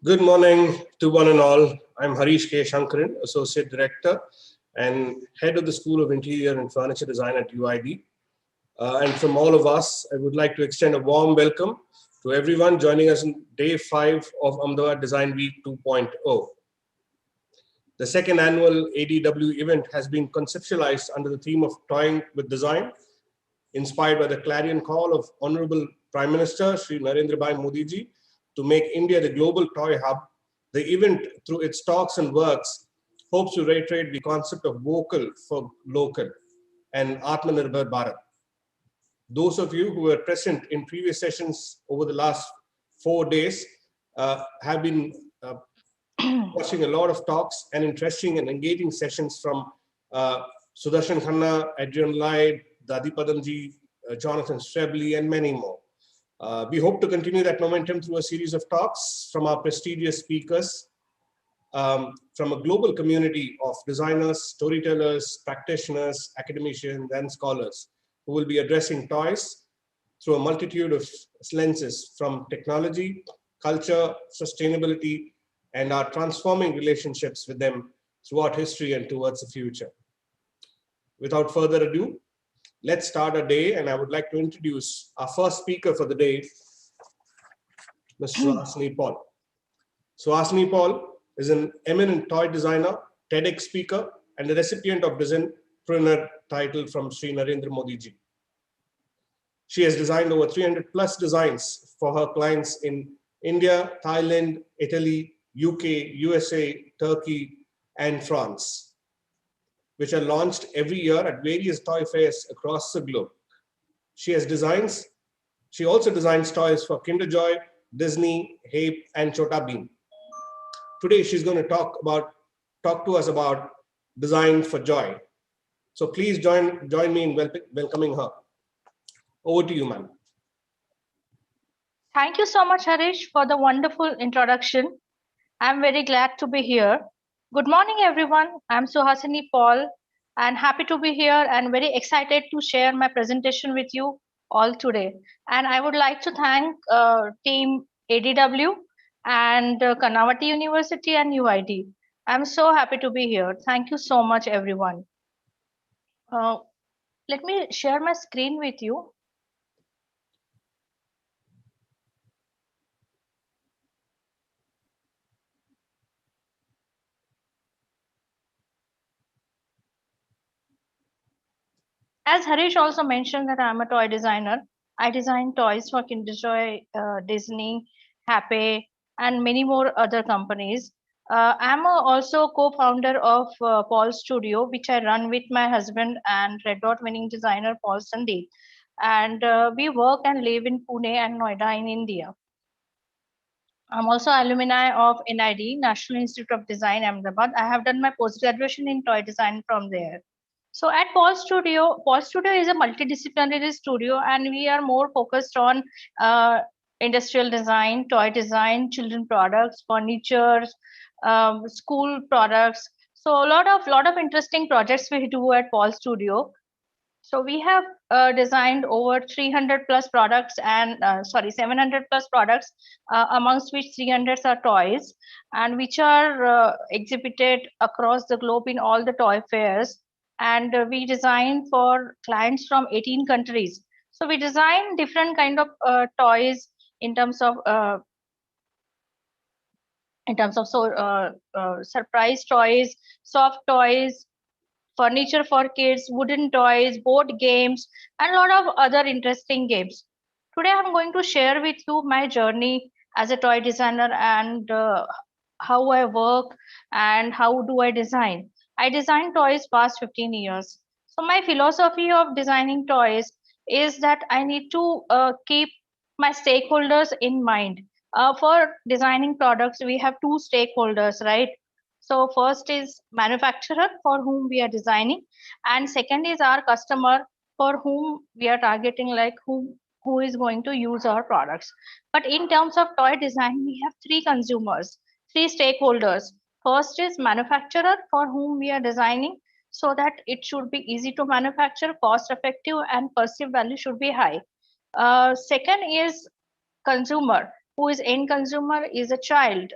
Good morning to one and all. I'm Harish K. Shankaran, Associate Director and Head of the School of Interior and Furniture Design at UID. And from all of us, I would like to extend a warm welcome to everyone joining us on Day 5 of Ahmedabad Design Week 2.0. The second annual ADW event has been conceptualized under the theme of Toying with Design, inspired by the clarion call of Honorable Prime Minister Shri Narendra Bhai Modi ji to make India the global toy hub. The event, through its talks and works, hopes to reiterate the concept of vocal for local and Atmanirbhar Bharat. Those of you who were present in previous sessions over the last 4 days have been watching a lot of talks and interesting and engaging sessions from Sudarshan Khanna, Adrian Lloyd, Dadi Padamji, Jonathan Strebley, and many more. We hope to continue that momentum through a series of talks from our prestigious speakers from a global community of designers, storytellers, practitioners, academicians, and scholars who will be addressing toys through a multitude of lenses from technology, culture, sustainability, and our transforming relationships with them throughout history and towards the future. Without further ado, let's start our day, and I would like to introduce our first speaker for the day, Ms. Suhasini Paul. Suhasini Paul is an eminent toy designer, TEDx speaker, and the recipient of Designpreneur title from Sri Narendra Modi ji. She has designed over 300 plus designs for her clients in India, Thailand, Italy, UK, USA, Turkey, and France, which are launched every year at various toy fairs across the globe. She also designs toys for Kinder Joy, Disney, Hape, and Chota Bheem. Today, she's going to talk to us about design for joy. So please join me in welcoming her. Over to you, ma'am. Thank you so much, Harish, for the wonderful introduction. I'm very glad to be here. Good morning, everyone. I'm Suhasini Paul, and happy to be here and very excited to share my presentation with you all today. And I would like to thank team ADW and Kanawati University and UID. I'm so happy to be here. Thank you so much, everyone. Let me share my screen with you. As Harish also mentioned that I'm a toy designer. I design toys for Kinder Joy, Disney, Happy, and many more other companies. I'm also co-founder of Paul Studio, which I run with my husband and Red Dot winning designer Paul Sandeep. And we work and live in Pune and Noida in India. I'm also alumni of NID, National Institute of Design, Ahmedabad. I have done my post-graduation in toy design from there. So at Paul Studio is a multidisciplinary studio, and we are more focused on industrial design, toy design, children products, furniture, school products. So a lot of interesting projects we do at Paul Studio. So we have designed over 300 plus products and 700 plus products, amongst which 300 are toys, and which are exhibited across the globe in all the toy fairs. And we design for clients from 18 countries. So we design different kind of toys in terms of surprise toys, soft toys, furniture for kids, wooden toys, board games, and a lot of other interesting games. Today, I'm going to share with you my journey as a toy designer and how I work and how do I design. I design toys past 15 years. So my philosophy of designing toys is that I need to keep my stakeholders in mind. For designing products, we have two stakeholders, right? So first is manufacturer for whom we are designing, and second is our customer for whom we are targeting, like who is going to use our products. But in terms of toy design, we have three consumers, three stakeholders. First is manufacturer for whom we are designing so that it should be easy to manufacture, cost effective, and perceived value should be high. Second is consumer, who is end consumer, is a child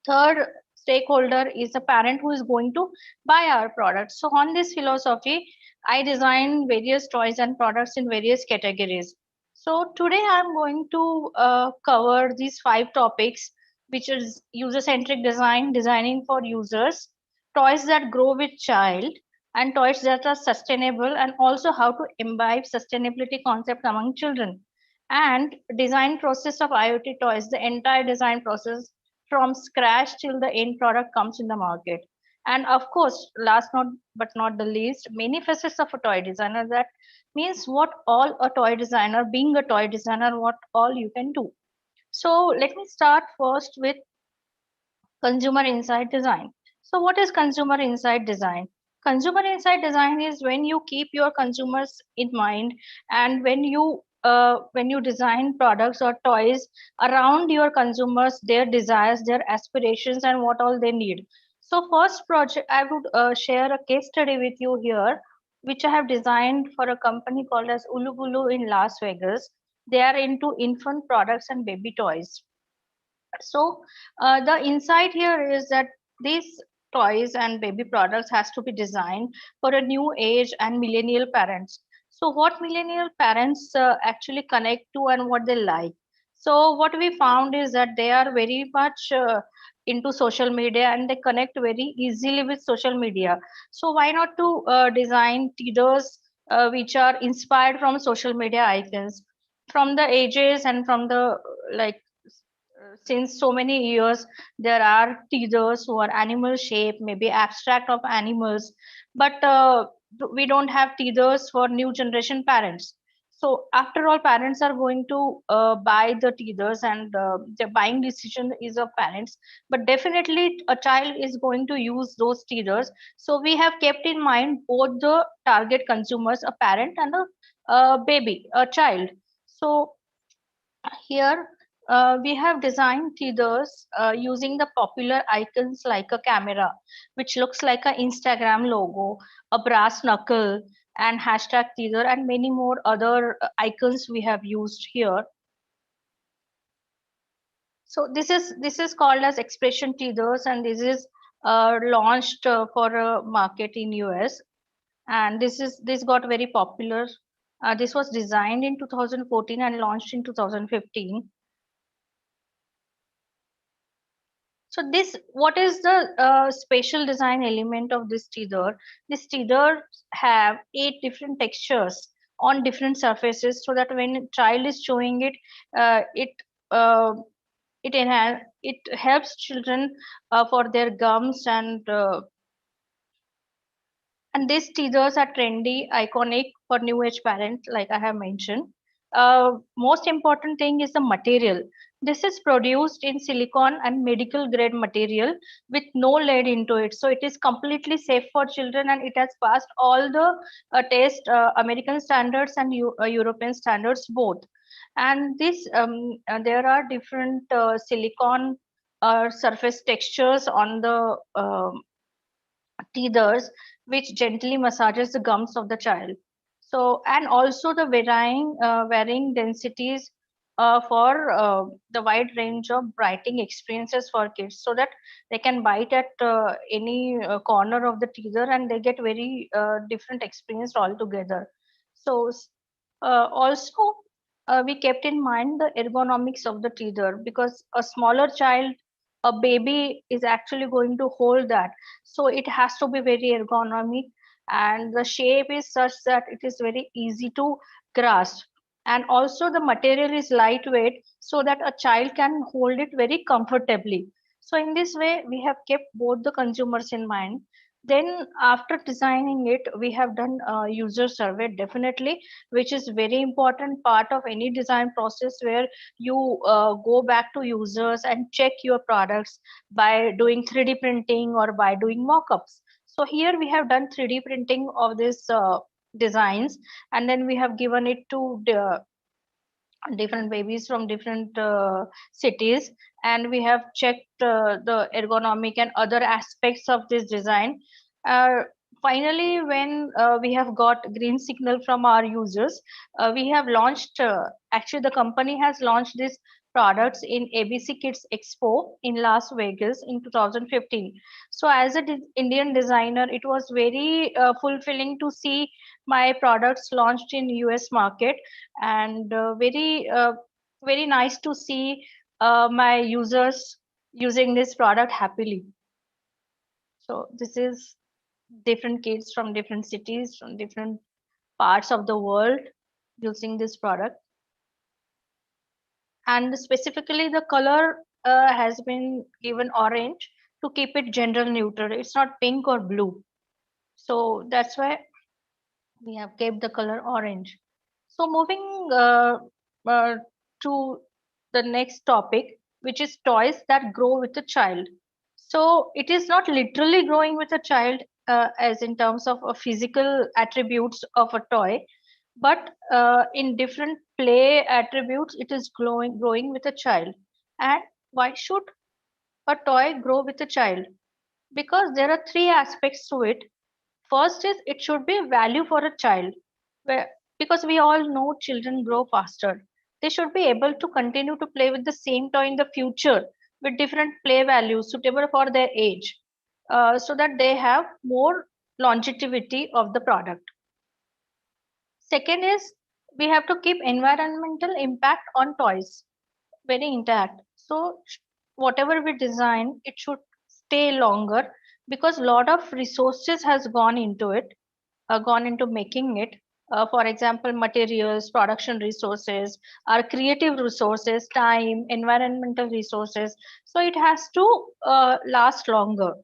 Third stakeholder is the parent who is going to buy our products. So on this philosophy, I design various toys and products in various categories. So today I'm going to cover these 5 topics, which is user-centric design, designing for users, toys that grow with child, and toys that are sustainable, and also how to imbibe sustainability concept among children, and design process of IoT toys, the entire design process from scratch till the end product comes in the market. And of course, last not but not the least, many facets of a toy designer. That means what all a toy designer, being a toy designer, what all you can do. So let me start first with consumer insight design. So what is consumer insight design? Consumer insight design is when you keep your consumers in mind, and when you design products or toys around your consumers, their desires, their aspirations, and what all they need. So first project, I would share a case study with you here, which I have designed for a company called as Ulubulu in Las Vegas. They are into infant products and baby toys. So the insight here is that these toys and baby products has to be designed for a new age and millennial parents. So what millennial parents actually connect to and what they like. So what we found is that they are very much into social media, and they connect very easily with social media. So why not to design teethers which are inspired from social media icons from the ages and from the like since so many years there are teasers who are animal shape, maybe abstract of animals, but we don't have teasers for new generation parents. So after all, parents are going to buy the teasers, and the buying decision is of parents, but definitely a child is going to use those teasers. So we have kept in mind both the target consumers, a parent and a baby, a child. So here we have designed teethers using the popular icons like a camera, which looks like an Instagram logo, a brass knuckle, and hashtag teether, and many more other icons we have used here. So this is called as expression teethers, and this is launched for a market in US, and this got very popular. This was designed in 2014 and launched in 2015. So this, what is the spatial design element of this teether? This teether have 8 different textures on different surfaces, so that when a child is showing it, it uh, it helps children for their gums, and these teasers are trendy, iconic for new age parents, like I have mentioned. Most important thing is the material. This is produced in silicon and medical grade material with no lead into it. So it is completely safe for children, and it has passed all the test, American standards and European standards both. And there are different silicon surface textures on the teethers, which gently massages the gums of the child. So, and also the varying densities for the wide range of writing experiences for kids, so that they can bite at any corner of the teether, and they get very different experience altogether. So also we kept in mind the ergonomics of the teether, because a smaller child, a baby, is actually going to hold that, so it has to be very ergonomic, and the shape is such that it is very easy to grasp, and also the material is lightweight, so that a child can hold it very comfortably. So in this way we have kept both the consumers in mind. Then after designing it, we have done a user survey, definitely, which is very important part of any design process, where you go back to users and check your products by doing 3D printing or by doing mock-ups. So here we have done 3D printing of these designs, and then we have given it to the different babies from different cities, and we have checked the ergonomic and other aspects of this design. uh, Finally, when we have got green signal from our users, we have launched, actually the company has launched this products in ABC Kids Expo in Las Vegas in 2015. So as an Indian designer, it was very fulfilling to see my products launched in US market, and very nice to see my users using this product happily. So this is different kids from different cities, from different parts of the world using this product. And specifically the color has been given orange to keep it gender neutral. It's not pink or blue. So that's why we have kept the color orange. So moving to the next topic, which is toys that grow with a child. So it is not literally growing with a child as in terms of physical attributes of a toy, but in different play attributes, it is growing with a child. And why should a toy grow with a child? Because there are three aspects to it. First is it should be value for a child, where, because we all know children grow faster. They should be able to continue to play with the same toy in the future with different play values suitable for their age, so that they have more longevity of the product. Second is we have to keep environmental impact on toys very intact. So whatever we design, it should stay longer, because a lot of resources has gone into it, gone into making it. For example, materials, production resources, our creative resources, time, environmental resources. So it has to last longer.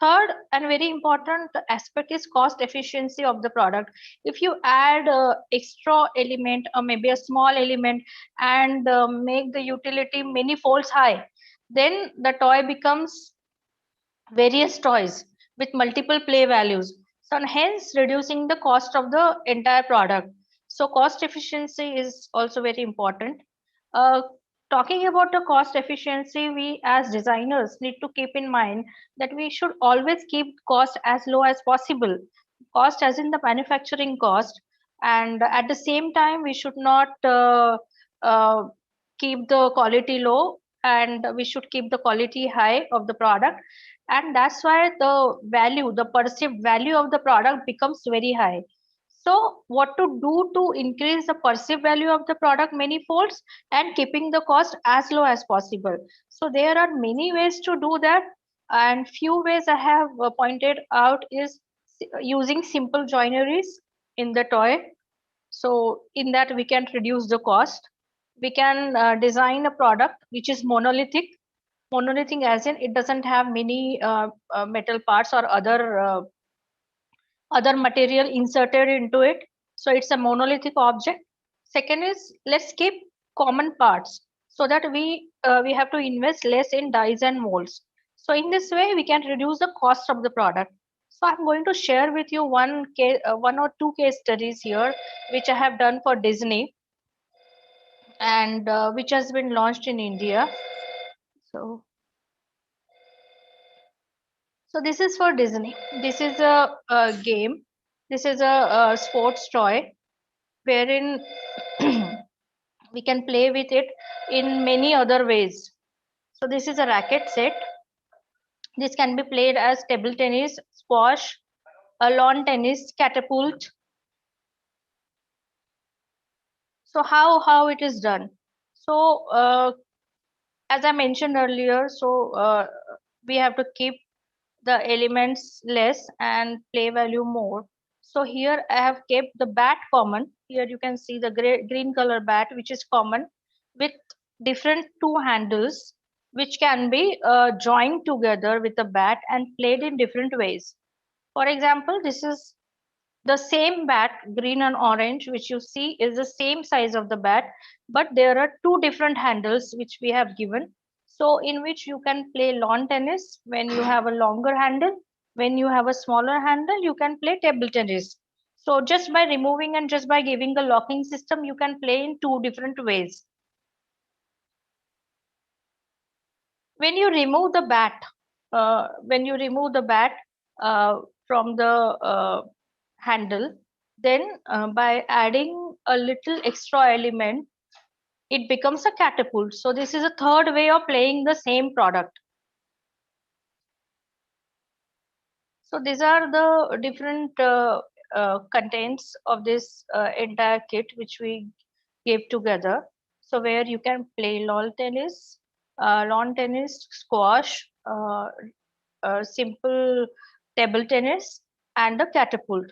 Third and very important aspect is cost efficiency of the product. If you add extra element or maybe a small element and make the utility many folds high, then the toy becomes various toys with multiple play values. So hence reducing the cost of the entire product. So cost efficiency is also very important. Uh, Talking about the cost efficiency, we as designers need to keep in mind that we should always keep cost as low as possible. Cost as in the manufacturing cost, and at the same time we should not uh, keep the quality low, and we should keep the quality high of the product, and that's why the value, the perceived value of the product becomes very high. So what to do to increase the perceived value of the product many folds and keeping the cost as low as possible? So there are many ways to do that, and few ways I have pointed out is using simple joineries in the toy. So in that we can reduce the cost. We can design a product which is monolithic. Monolithic as in it doesn't have many metal parts or other material inserted into it. So it's a monolithic object. Second is let's keep common parts so that we have to invest less in dies and molds. So in this way, we can reduce the cost of the product. So I'm going to share with you one or two case studies here, which I have done for Disney, and which has been launched in India. So, so this is for Disney. This is a game. This is a sports toy wherein we can play with it in many other ways. So this is a racket set. This can be played as table tennis, squash, a lawn tennis, catapult. So how it is done? So as I mentioned earlier, so we have to keep the elements less and play value more. So here I have kept the bat common. Here you can see the green color bat, which is common with different two handles, which can be joined together with the bat and played in different ways. For example, this is the same bat, green and orange, which you see is the same size of the bat, but there are two different handles which we have given. So in which you can play lawn tennis when you have a longer handle. When you have a smaller handle, you can play table tennis. So just by removing and just by giving a locking system, you can play in two different ways. When you remove the bat, from the handle, then by adding a little extra element, it becomes a catapult. So this is a third way of playing the same product. So these are the different contents of this entire kit which we gave together. So where you can play lawn tennis, squash, simple table tennis, and a catapult.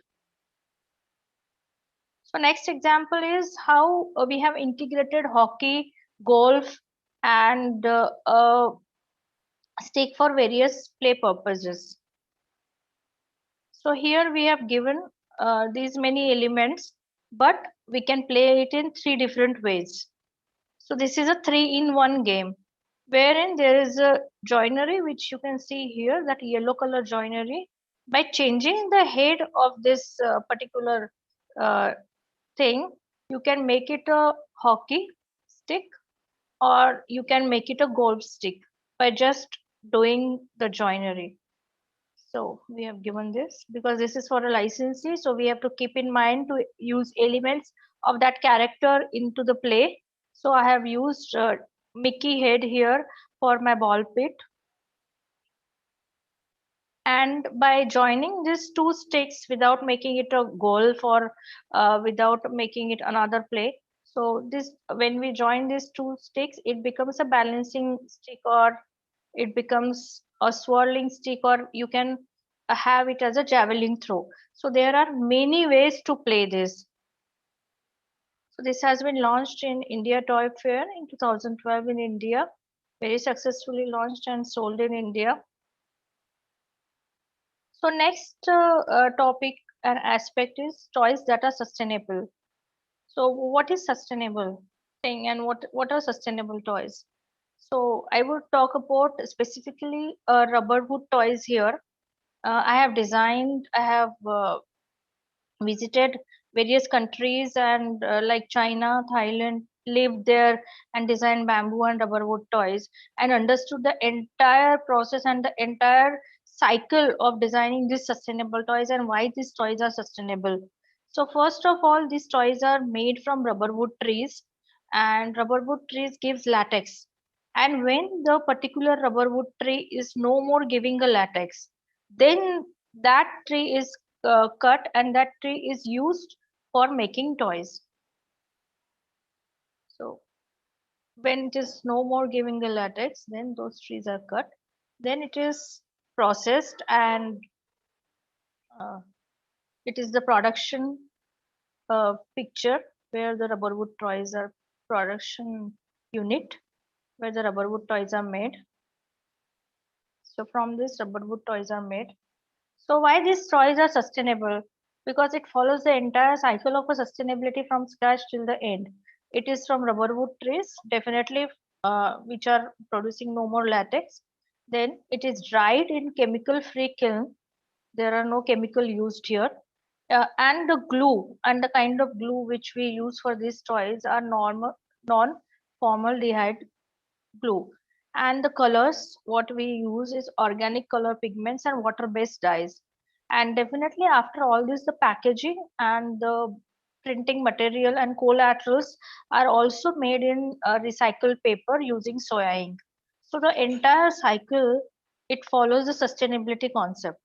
So next example is how we have integrated hockey, golf, and a stick for various play purposes. So here we have given these many elements, but we can play it in three different ways. So this is a 3-in-1 game, wherein there is a joinery, which you can see here, that yellow color joinery. By changing the head of this particular uh, thing, you can make it a hockey stick or you can make it a golf stick by just doing the joinery. So we have given this because this is for a licensee. So we have to keep in mind to use elements of that character into the play. So I have used Mickey head here for my ball pit. And by joining these two sticks without making it a goal for without making it another play. So this when we join these two sticks, it becomes a balancing stick or it becomes a swirling stick or you can have it as a javelin throw. So there are many ways to play this. So this has been launched in India Toy Fair in 2012 in India, very successfully launched and sold in India. So next topic and aspect is toys that are sustainable. So what is sustainable thing and what are sustainable toys? So I would talk about specifically rubber wood toys here. I have visited various countries and like China, Thailand, lived there and designed bamboo and rubber wood toys and understood the entire process and the entire cycle of designing these sustainable toys and why these toys are sustainable. So first of all, these toys are made from rubber wood trees and rubber wood trees gives latex. And when the particular rubber wood tree is no more giving a latex, then that tree is cut and that tree is used for making toys. So when it is no more giving the latex, then those trees are cut. Then it is processed and uh, it is the production picture where the rubber wood toys are production unit where the rubber wood toys are made. So from this rubber wood toys are made. So why these toys are sustainable? Because it follows the entire cycle of a sustainability from scratch till the end. It is from rubber wood trees, definitely, which are producing no more latex. Then it is dried in chemical-free kiln. There are no chemical used here. And the glue and the kind of glue which we use for these toys are normal non-formaldehyde glue. And the colors, what we use is organic color pigments and water-based dyes. And definitely after all this, the packaging and the printing material and collaterals are also made in recycled paper using soya ink. So the entire cycle, it follows the sustainability concept.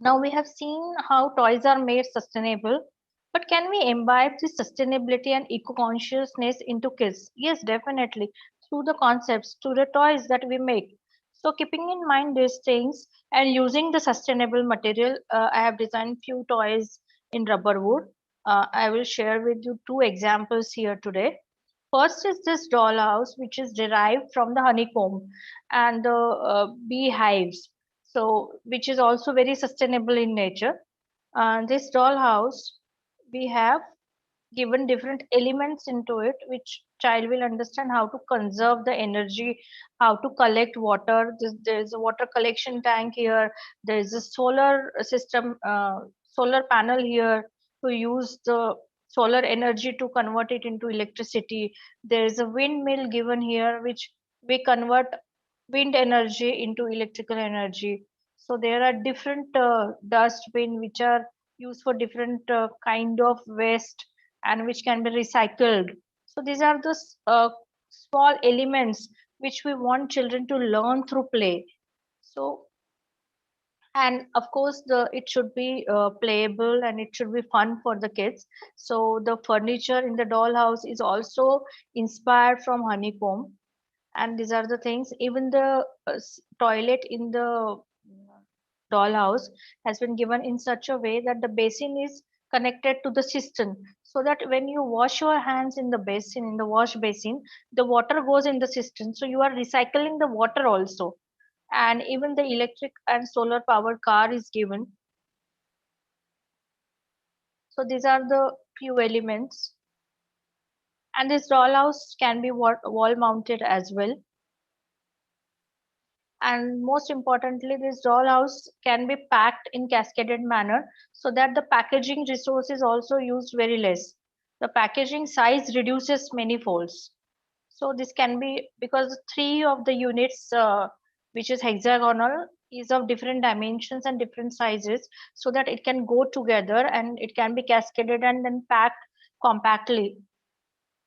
Now we have seen how toys are made sustainable, but can we imbibe this sustainability and eco-consciousness into kids? Yes, definitely, through the concepts, through the toys that we make. So keeping in mind these things and using the sustainable material, I have designed few toys in rubber wood. I will share with you two examples here today. First is this dollhouse, which is derived from the honeycomb and the beehives, so which is also very sustainable in nature. This dollhouse, we have given different elements into it, which child will understand how to conserve the energy, how to collect water. There's a water collection tank here. There is a solar system, solar panel here to use the solar energy to convert it into electricity. There is a windmill given here, which we convert wind energy into electrical energy. So there are different dust bin which are used for different kind of waste and which can be recycled. So these are the small elements which we want children to learn through play. So, and of course it should be playable and it should be fun for the kids. So the furniture in the dollhouse is also inspired from honeycomb, and these are the things. Even the toilet in the dollhouse has been given in such a way that the basin is connected to the cistern, so that when you wash your hands in the basin, in the wash basin, the water goes in the cistern, so you are recycling the water also. And even the electric and solar powered car is given. So these are the few elements. And this dollhouse can be wall mounted as well. And most importantly, this dollhouse can be packed in cascaded manner, so that the packaging resource is also used very less. The packaging size reduces many folds. So this can be, because three of the units, which is hexagonal, is of different dimensions and different sizes, so that it can go together and it can be cascaded and then packed compactly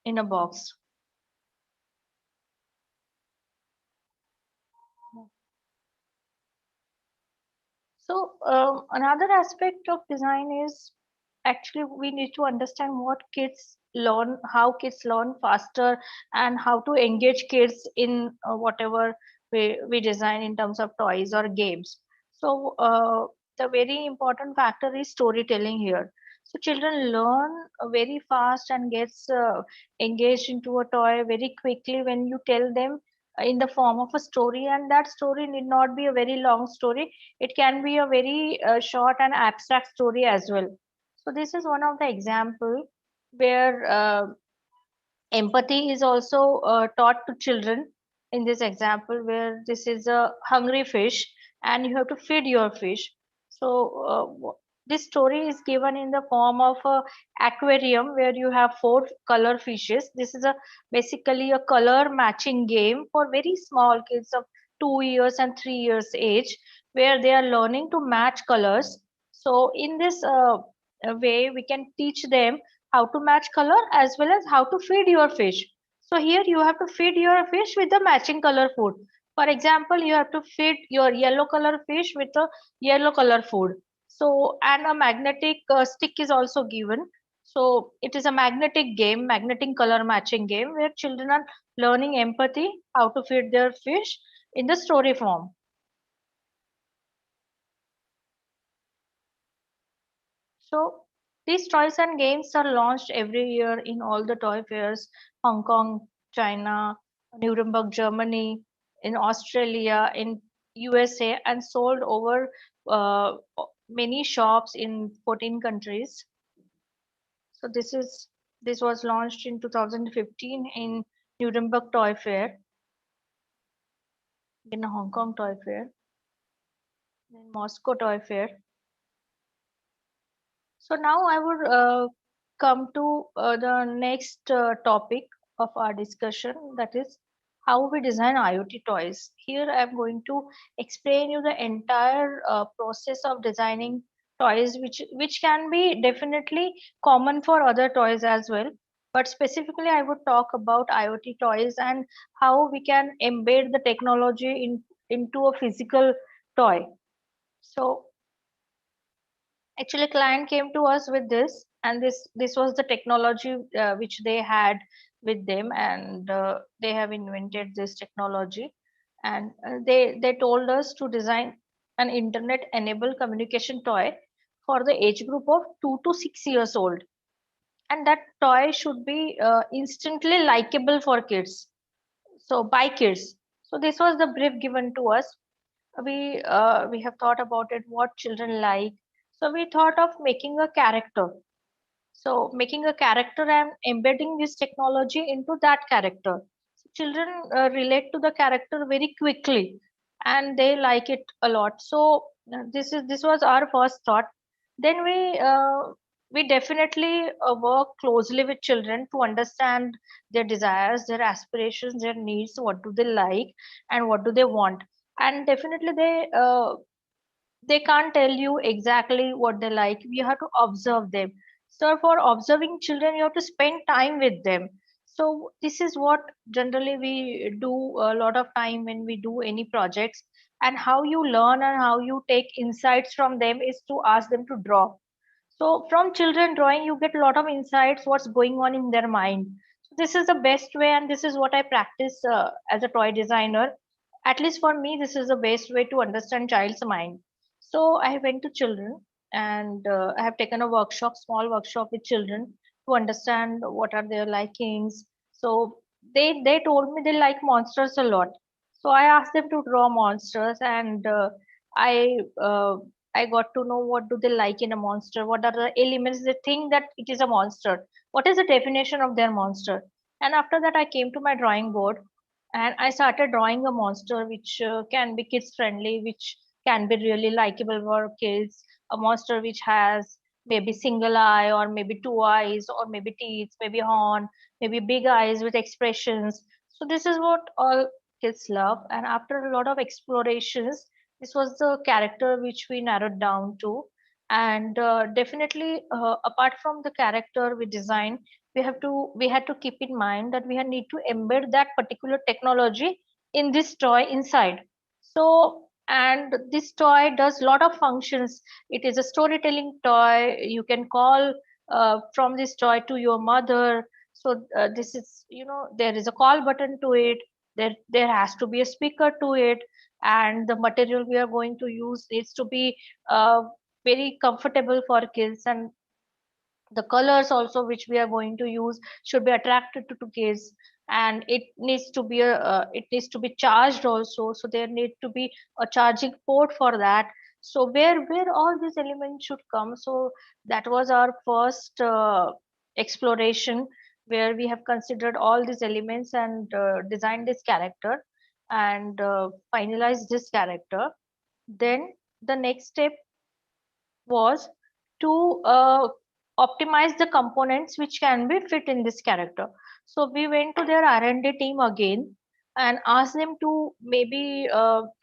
in a box. So another aspect of design is, actually we need to understand what kids learn, how kids learn faster, and how to engage kids in whatever we design in terms of toys or games. So the very important factor is storytelling here. So children learn very fast and gets engaged into a toy very quickly when you tell them in the form of a story, and that story need not be a very long story. It can be a very short and abstract story as well. So this is one of the example where empathy is also taught to children. In this example, where this is a hungry fish and you have to feed your fish. So this story is given in the form of a aquarium where you have four color fishes. This is a basically a color matching game for very small kids of 2 years and 3 years age, where they are learning to match colors. So in this way we can teach them how to match color as well as how to feed your fish. So here you have to feed your fish with the matching color food. For example, you have to feed your yellow color fish with a yellow color food. So, and a magnetic stick is also given. So it is a magnetic game, magnetic color matching game, where children are learning empathy, how to feed their fish in the story form. So these toys and games are launched every year in all the toy fairs: Hong Kong, China, Nuremberg, Germany, in Australia, in USA, and sold over uh, many shops in 14 countries. So this was launched in 2015 in Nuremberg Toy Fair, in Hong Kong Toy Fair, in Moscow Toy Fair. So now I would come to the next topic of our discussion, that is how we design IoT toys. Here I am going to explain you the entire process of designing toys, which can be definitely common for other toys as well. But specifically, I would talk about IoT toys and how we can embed the technology into a physical toy. So actually client came to us with this, and this was the technology which they had with them, and they have invented this technology. And they told us to design an internet enabled communication toy for the age group of 2 to 6 years old, and that toy should be instantly likable for kids, so by kids. So this was the brief given to us. We have thought about it, what children like. So we thought of making a character. So making a character and embedding this technology into that character. So children relate to the character very quickly, and they like it a lot. So this was our first thought. Then we definitely work closely with children to understand their desires, their aspirations, their needs, what do they like and what do they want. And definitely they can't tell you exactly what they like. We have to observe them. So for observing children, you have to spend time with them. So this is what generally we do a lot of time when we do any projects. And how you learn and how you take insights from them is to ask them to draw. So from children drawing, you get a lot of insights what's going on in their mind. So this is the best way, and this is what I practice as a toy designer. At least for me, this is the best way to understand child's mind. So I went to children, and I have taken a workshop, small workshop with children to understand what are their likings. So they told me they like monsters a lot. So I asked them to draw monsters, and I uh, I got to know what do they like in a monster, what are the elements they think that it is a monster, what is the definition of their monster. And after that, I came to my drawing board and I started drawing a monster which can be kids friendly, which can be really likable for kids. A monster which has maybe single eye, or maybe two eyes, or maybe teeth, maybe horn, maybe big eyes with expressions. So this is what all kids love. And after a lot of explorations, this was the character which we narrowed down to. And definitely, apart from the character we designed, we had to keep in mind that we need to embed that particular technology in this toy inside. So, and this toy does a lot of functions. It is a storytelling toy. You can call from this toy to your mother. So this is, there is a call button to it. There has to be a speaker to it, and the material we are going to use needs to be uh, very comfortable for kids, and the colors also which we are going to use should be attracted to kids, and it needs to be charged also, so there need to be a charging port for that. So where all these elements should come. So that was our first exploration, where we have considered all these elements and designed this character, and finalized this character. Then the next step was to optimize the components which can be fit in this character. So we went to their R&D team again and asked them to maybe,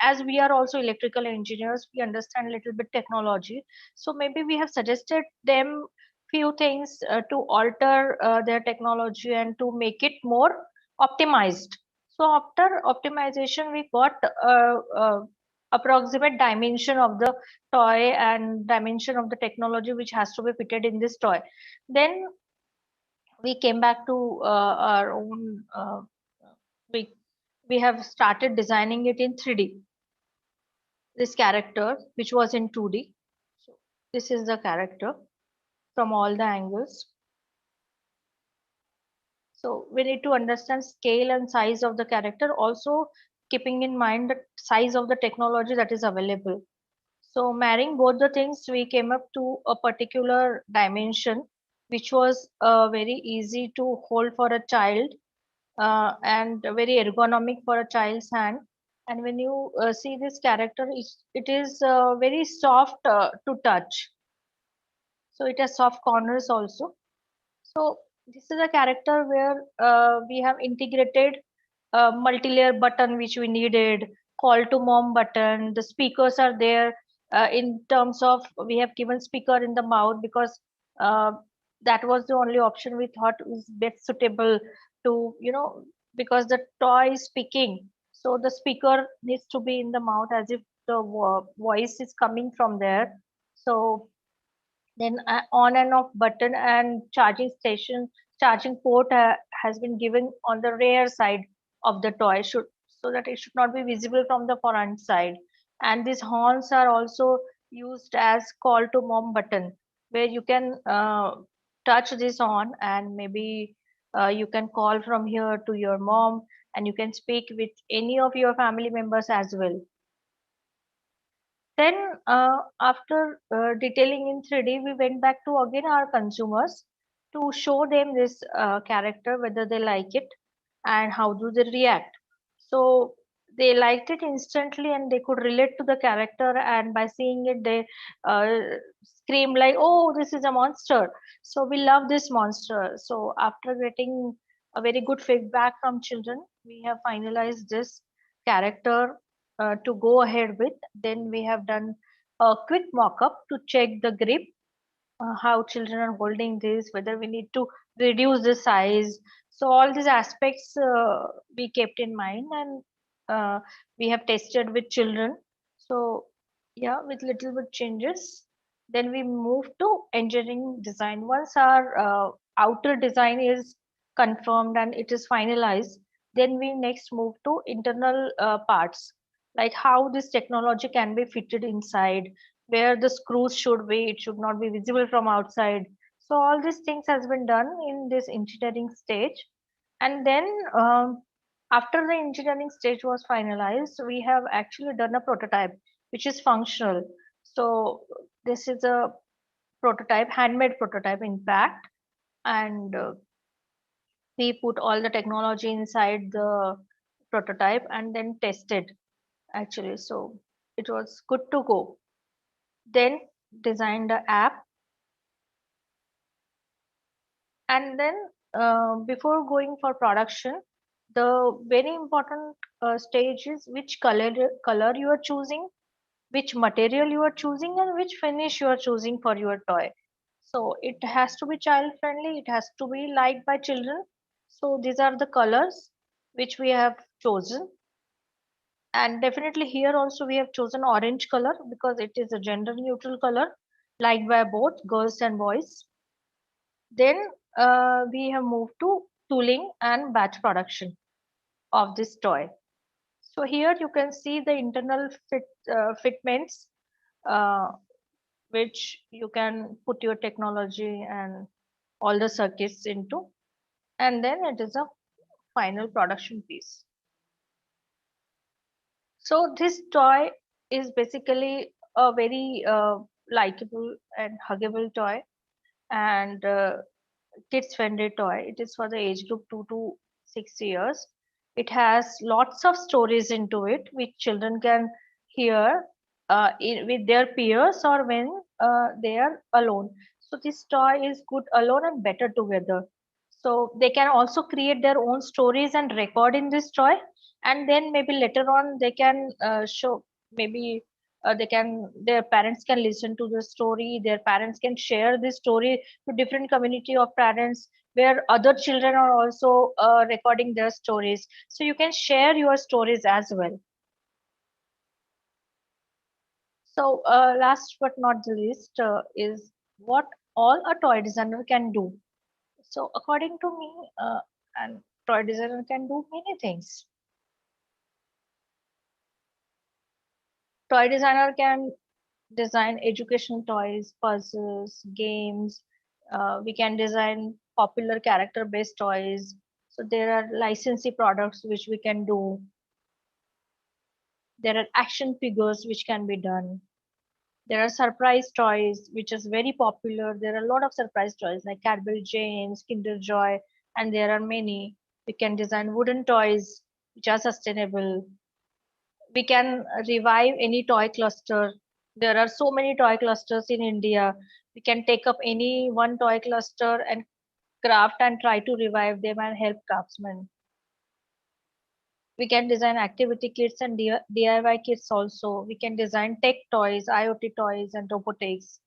as we are also electrical engineers, we understand a little bit technology. So maybe we have suggested them few things to alter their technology and to make it more optimized. So after optimization, we got approximate dimension of the toy and dimension of the technology which has to be fitted in this toy. Then we came back to our own. We we have started designing it in 3D. This character, which was in 2D. So this is the character from all the angles. So we need to understand scale and size of the character, also keeping in mind the size of the technology that is available. So marrying both the things, we came up to a particular dimension, which was very easy to hold for a child, and very ergonomic for a child's hand. And when you see this character, it is very soft to touch. So it has soft corners also. So this is a character where we have integrated a multi-layer button which we needed, call to mom button. The speakers are there in terms of we have given speaker in the mouth because uh, that was the only option we thought was best suitable to, because the toy is speaking. So the speaker needs to be in the mouth as if the voice is coming from there. So then on and off button and charging port has been given on the rear side of the toy, should so that it should not be visible from the front side. And these horns are also used as call to mom button, where you can touch this on, and maybe you can call from here to your mom, and you can speak with any of your family members as well. Then, after detailing in 3D, we went back to again our consumers to show them this character, whether they like it and how do they react. So they liked it instantly and they could relate to the character, and by seeing it, they uh, scream like, "Oh, this is a monster!" So we love this monster. So after getting a very good feedback from children, we have finalized this character to go ahead with. Then we have done a quick mock-up to check the grip, how children are holding this, whether we need to reduce the size. So all these aspects we kept in mind, and we have tested with children. So yeah, with little bit changes. Then we move to engineering design. Once our outer design is confirmed and it is finalized, then we next move to internal parts, like how this technology can be fitted inside, where the screws should be, it should not be visible from outside. So all these things has been done in this engineering stage. And then after the engineering stage was finalized, we have actually done a prototype which is functional. So this is a prototype, handmade prototype in fact, and we put all the technology inside the prototype and then tested actually. So it was good to go. Then designed the app, and then before going for production, the very important stage is which color you are choosing, which material you are choosing, and which finish you are choosing for your toy. So it has to be child friendly, it has to be liked by children. So these are the colors which we have chosen. And definitely here also we have chosen orange color because it is a gender neutral color, liked by both girls and boys. Then we have moved to tooling and batch production of this toy. So here you can see the internal fitments, uh, which you can put your technology and all the circuits into, and then it is a final production piece. So this toy is basically a very likable and huggable toy, and kids friendly toy. It is for the age group 2 to 6 years. It has lots of stories into it which children can hear with their peers or when they are alone. So this toy is good alone and better together. So they can also create their own stories and record in this toy, and then maybe later on they can show, maybe they can, their parents can listen to the story, their parents can share this story to different community of parents where other children are also recording their stories, so you can share your stories as well. So last but not the least is what all a toy designer can do. So according to me, and toy designer can do many things. Toy designer can design education toys, puzzles, games. We can design popular character based toys. So there are licensee products which we can do. There are action figures which can be done. There are surprise toys which is very popular. There are a lot of surprise toys like Cadbury James, Kinder Joy, and there are many. We can design wooden toys which are sustainable. We can revive any toy cluster. There are so many toy clusters in India. We can take up any one toy cluster and craft and try to revive them and help craftsmen. We can design activity kits and DIY kits also. We can design tech toys, IoT toys, and robotics.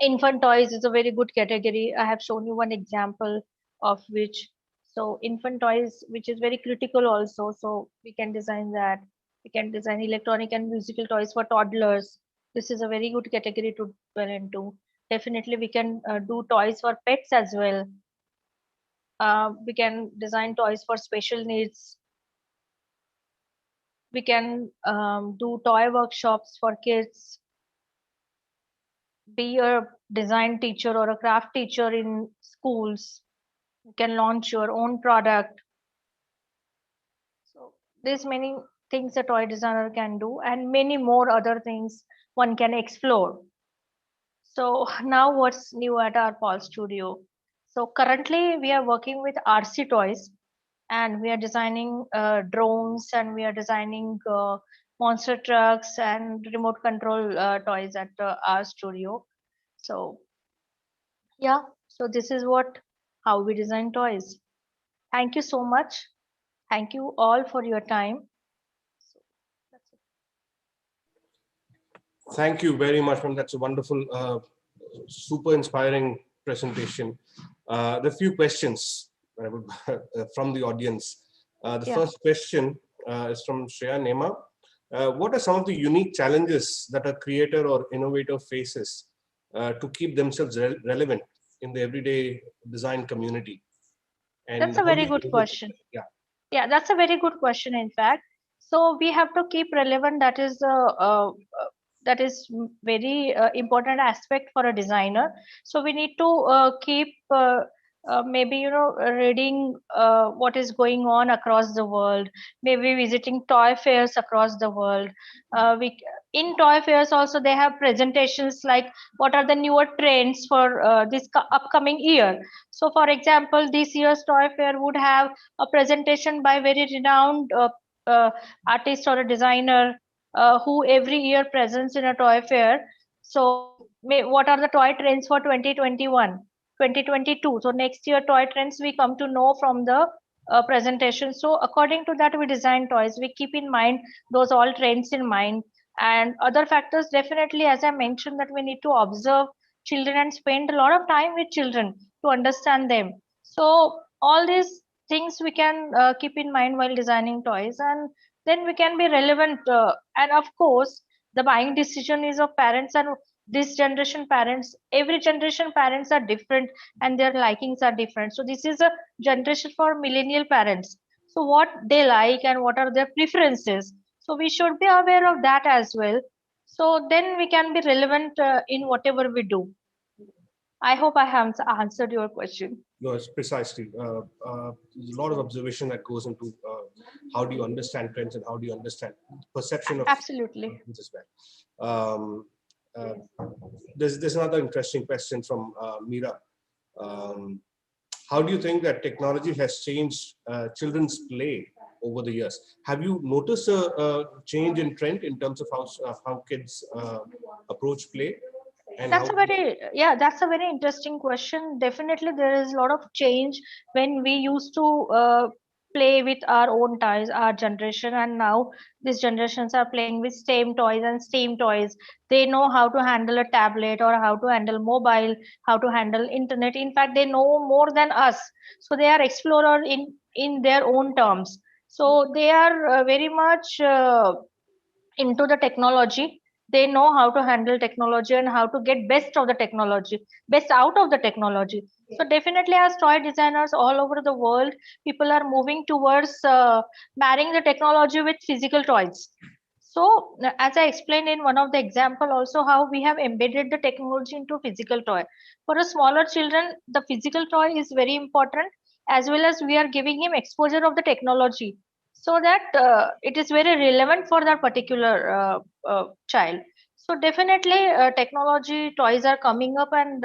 Infant toys is a very good category. I have shown you one example of which. So infant toys, which is very critical also. So we can design that. We can design electronic and musical toys for toddlers. This is a very good category to dwell into. Definitely, we can do toys for pets as well. We can design toys for special needs. We can do toy workshops for kids. Be a design teacher or a craft teacher in schools. You can launch your own product. So there's many things a toy designer can do, and many more other things one can explore. So now what's new at our Paul studio? So currently we are working with RC toys, and we are designing drones, and we are designing monster trucks and remote control toys at our studio. So yeah, so this is what, how we design toys. Thank you so much. Thank you all for your time. So that's it. Thank you very much, ma'am. That's a wonderful, super inspiring presentation. The few questions from the audience. The Yeah. first question is from Shreya Nema. What are some of the unique challenges that a creator or innovator faces to keep themselves relevant in the everyday design community? And That's a how do very you good overcome question. it? Yeah. Yeah, that's a very good question, in fact. So we have to keep relevant. That is very important aspect for a designer. So we need to keep maybe reading what is going on across the world. Maybe visiting toy fairs across the world. We in toy fairs also they have presentations like what are the newer trends for this upcoming year. So, for example, this year's toy fair would have a presentation by very renowned artist or a designer who every year presents in a toy fair. So, what are the toy trends for 2021, 2022? So, next year toy trends we come to know from the presentation. So, according to that, we design toys. We keep in mind those all trends in mind. And other factors, definitely, as I mentioned, that we need to observe children and spend a lot of time with children to understand them. So, all these things we can keep in mind while designing toys, and then we can be relevant. And of course, the buying decision is of parents, and this generation parents, every generation parents are different and their likings are different. So this is a generation for millennial parents. So what they like and what are their preferences, so we should be aware of that as well. So then we can be relevant in whatever we do. I hope I have answered your question. No, it's precisely. There's a lot of observation that goes into how do you understand trends and how do you understand perception of Absolutely. things as well. Uh, there's another interesting question from Meera. Um, how do you think that technology has changed children's play over the years? Have you noticed a change in trend in terms of how kids approach play and That's how? a very, yeah, that's a very interesting question. Definitely, there is a lot of change when we used to play with our own toys, our generation, and now these generations are playing with STEM toys and STEAM toys. They know how to handle a tablet or how to handle mobile, how to handle internet. In fact, they know more than us. So they are explorer in their own terms. So they are very much into the technology. They know how to handle technology and how to get best of the technology, best out of the technology. So definitely, as toy designers all over the world, people are moving towards marrying the technology with physical toys. So as I explained in one of the example also, how we have embedded the technology into physical toy. For a smaller children, the physical toy is very important, as well as we are giving him exposure of the technology, so that it is very relevant for that particular child. So definitely technology toys are coming up, and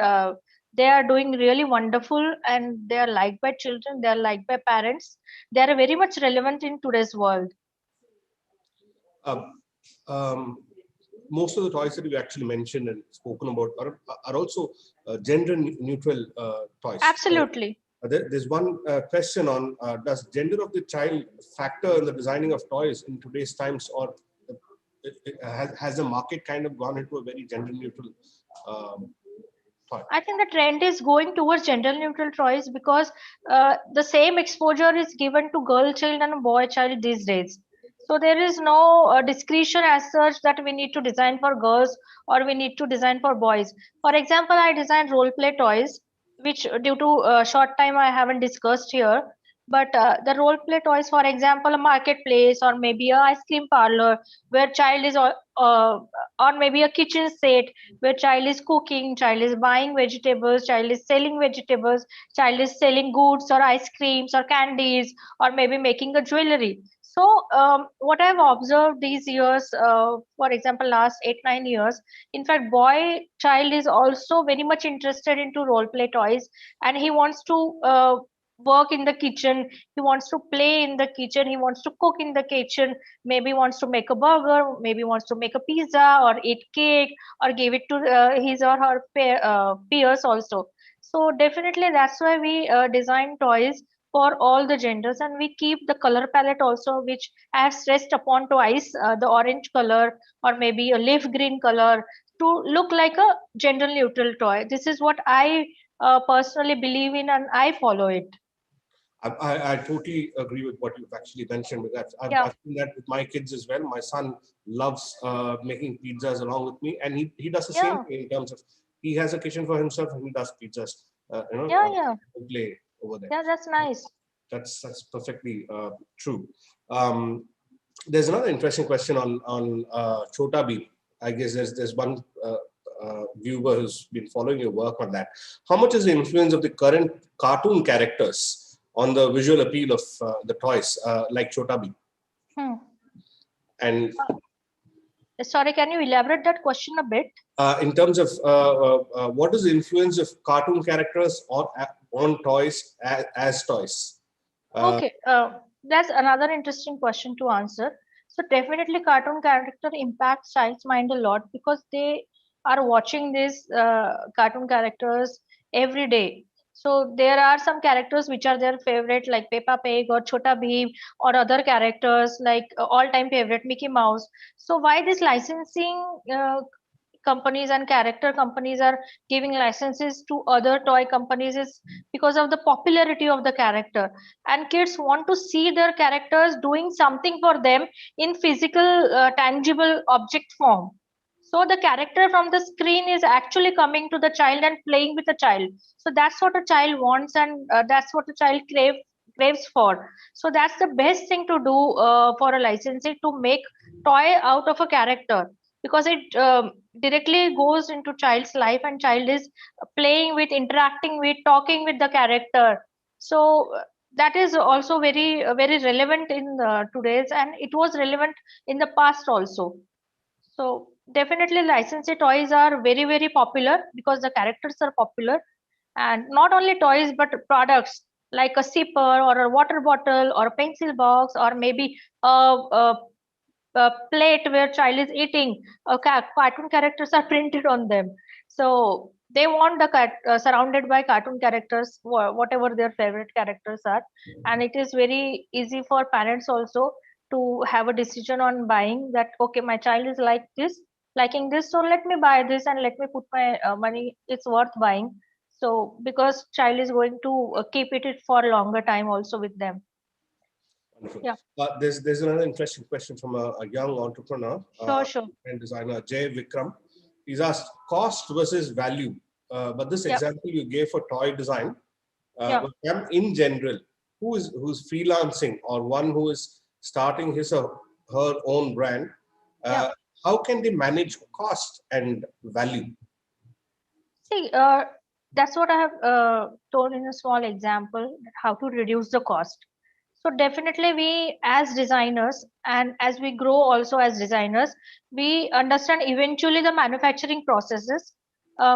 they are doing really wonderful, and they are liked by children, they are liked by parents, they are very much relevant in today's world. Um, um, Most of the toys that you actually mentioned and spoken about are also gender neutral toys. Absolutely. There's one question on does gender of the child factor in the designing of toys in today's times, or has the market kind of gone into a very gender neutral um, toy? I think the trend is going towards gender neutral toys because the same exposure is given to girl child and boy child these days. So there is no discretion as such that we need to design for girls or we need to design for boys. For example, I designed role play toys, which due to short time I haven't discussed here. But the role play toys, for example, a marketplace or maybe a ice cream parlor where child is or maybe a kitchen set where child is cooking, child is buying vegetables, child is selling vegetables, child is selling goods or ice creams or candies, or maybe making a jewelry. So what I've observed these years, for example, last 8 9 years, in fact, boy child is also very much interested into role play toys, and he wants to work in the kitchen, he wants to play in the kitchen, he wants to cook in the kitchen, maybe wants to make a burger, maybe wants to make a pizza or eat cake or give it to his or her peers also. So definitely that's why we design toys for all the genders, and we keep the color palette also, which I have stressed upon twice, the orange color or maybe a leaf green color, to look like a gender neutral toy. This is what I personally believe in, and I follow it. I totally agree with what you've actually mentioned. Because Yeah. I've seen that with my kids as well. My son loves making pizzas along with me, and he does the same Yeah. thing in terms of he has a kitchen for himself and he does pizzas. Yeah. Play over there. Yeah, that's nice. That's perfectly true. Um, there's another interesting question on Chota Bheem. I guess there's one viewer who's been following your work on that. How much is the influence of the current cartoon characters on the visual appeal of the toys like Chota Bheem? Hmm. And Sorry, can you elaborate that question a bit? in terms of what is the influence of cartoon characters on toys as toys? Okay, that's another interesting question to answer. So definitely cartoon character impacts child's mind a lot because they are watching these cartoon characters every day. So there are some characters which are their favorite, like Peppa Pig or Chota Bheem, or other characters like all-time favorite Mickey Mouse. So why this licensing companies and character companies are giving licenses to other toy companies is because of the popularity of the character, and kids want to see their characters doing something for them in physical tangible object form. So the character from the screen is actually coming to the child and playing with the child. So that's what a child wants, and that's what a child craves for. So that's the best thing to do for a licensee, to make toy out of a character, because it directly goes into child's life, and child is playing with, interacting with, talking with the character. So that is also very relevant in today's, and it was relevant in the past also. So definitely licensed toys are very popular because the characters are popular, and not only toys but products like a sipper or a water bottle or a pencil box, or maybe a plate where child is eating. Cartoon characters are printed on them, so they want the surrounded by cartoon characters, whatever their favorite characters are. And it is very easy for parents also to have a decision on buying that, okay, my child is like this, liking this, so let me buy this and let me put my money, it's worth buying. So because child is going to keep it for a longer time also with them. Wonderful. Yeah. There's another interesting question from a young entrepreneur Sure. and designer, Jay Vikram. He's asked cost versus value. But this Yeah. example you gave for toy design, Yeah. but in general, who's freelancing or one who is starting his or her own brand, Yeah. how can they manage cost and value? See, that's what I have told in a small example, how to reduce the cost. So definitely we as designers, and as we grow also as designers, we understand eventually the manufacturing processes,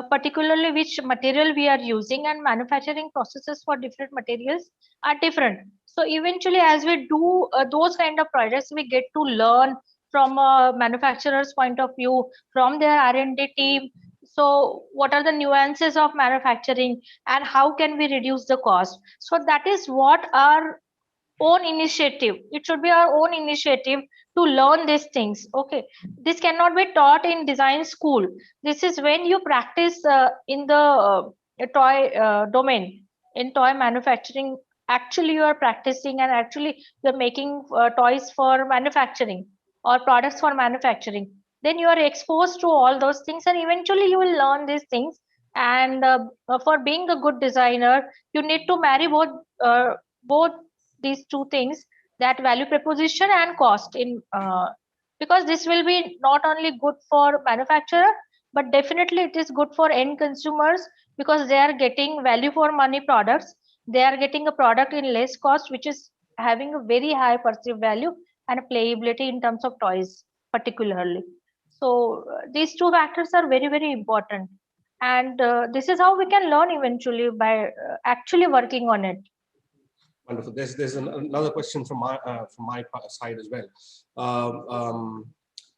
particularly which material we are using, and manufacturing processes for different materials are different. So eventually as we do those kind of projects, we get to learn from a manufacturer's point of view, from their R&D team. So what are the nuances of manufacturing and how can we reduce the cost? So that is what our own initiative, it should be our own initiative to learn these things. Okay, this cannot be taught in design school. This is when you practice in the toy domain, in toy manufacturing. Actually you are practicing, and actually you're making toys for manufacturing or products for manufacturing. Then you are exposed to all those things, and eventually you will learn these things. And for being a good designer, you need to marry both these two things, that value proposition and cost in because this will be not only good for manufacturer, but definitely it is good for end consumers, because they are getting value for money products. They are getting a product in less cost, which is having a very high perceived value and playability in terms of toys particularly. So these two factors are very important, and this is how we can learn eventually, by actually working on it. Wonderful. Another question from my side as well. Um, um,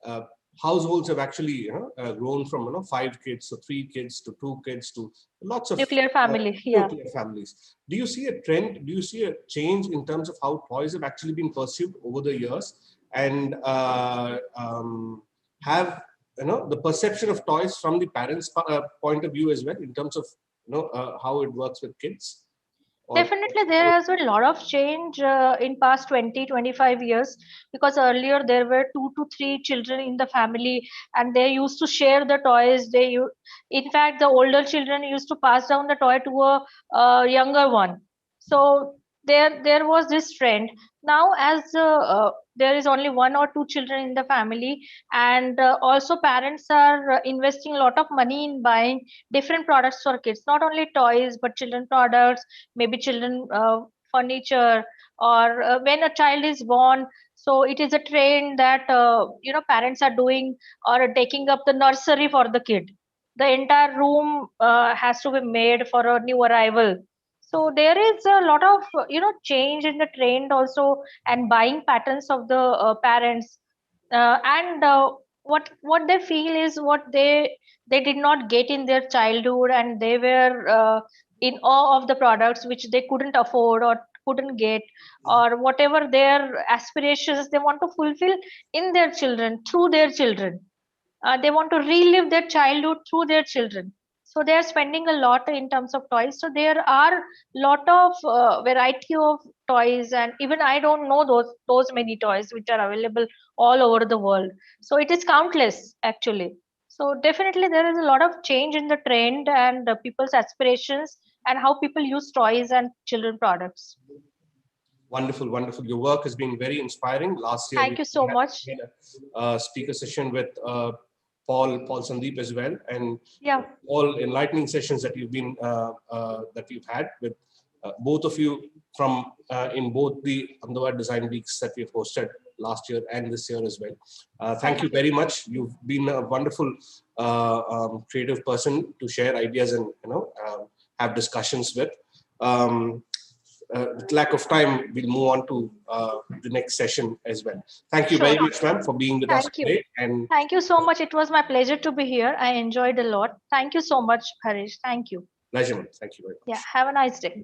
uh, households have actually grown from 5 kids to 3 kids to 2 kids to lots of Nuclear family. Yeah. nuclear families. Do you see a trend? Do you see a change in terms of how toys have actually been pursued over the years, and have the perception of toys from the parents' point of view as well, in terms of how it works with kids? Definitely, there has been a lot of change in past 20-25 years, because earlier there were 2 to 3 children in the family and they used to share the toys. In fact, the older children used to pass down the toy to a younger one. So there was this trend. Now, as there is only 1 or 2 children in the family, and also parents are investing a lot of money in buying different products for kids, not only toys but children products, maybe children furniture, or when a child is born, so it is a trend that parents are doing or taking up the nursery for the kid. The entire room has to be made for a new arrival. So there is a lot of change in the trend also, and buying patterns of the parents, and what they feel is what they did not get in their childhood, and they were in awe of the products which they couldn't afford or couldn't get, or whatever their aspirations they want to fulfill in their children, through their children. They want to relive their childhood through their children, so they are spending a lot in terms of toys. So there are lot of variety of toys, and even I don't know those many toys which are available all over the world. So it is countless actually. So definitely there is a lot of change in the trend and people's aspirations, and how people use toys and children products. Wonderful, wonderful. Your work has been very inspiring. Last year, Thank you so much. had a speaker session with Paul Sandeep as well, and Yeah. all enlightening sessions that that you've had with both of you from in both the Ahmedabad Design Weeks that we've hosted last year and this year as well. Thank you very much. You've been a wonderful creative person to share ideas and have discussions with. With lack of time, we'll move on to the next session as well. Thank you Sure. very much, ma'am, for being with us Thank you. today. And Thank you so much. It was my pleasure to be here. I enjoyed a lot. Thank you so much, Harish. Thank you. pleasure, ma'am. Thank you very much. Yeah. Have a nice day.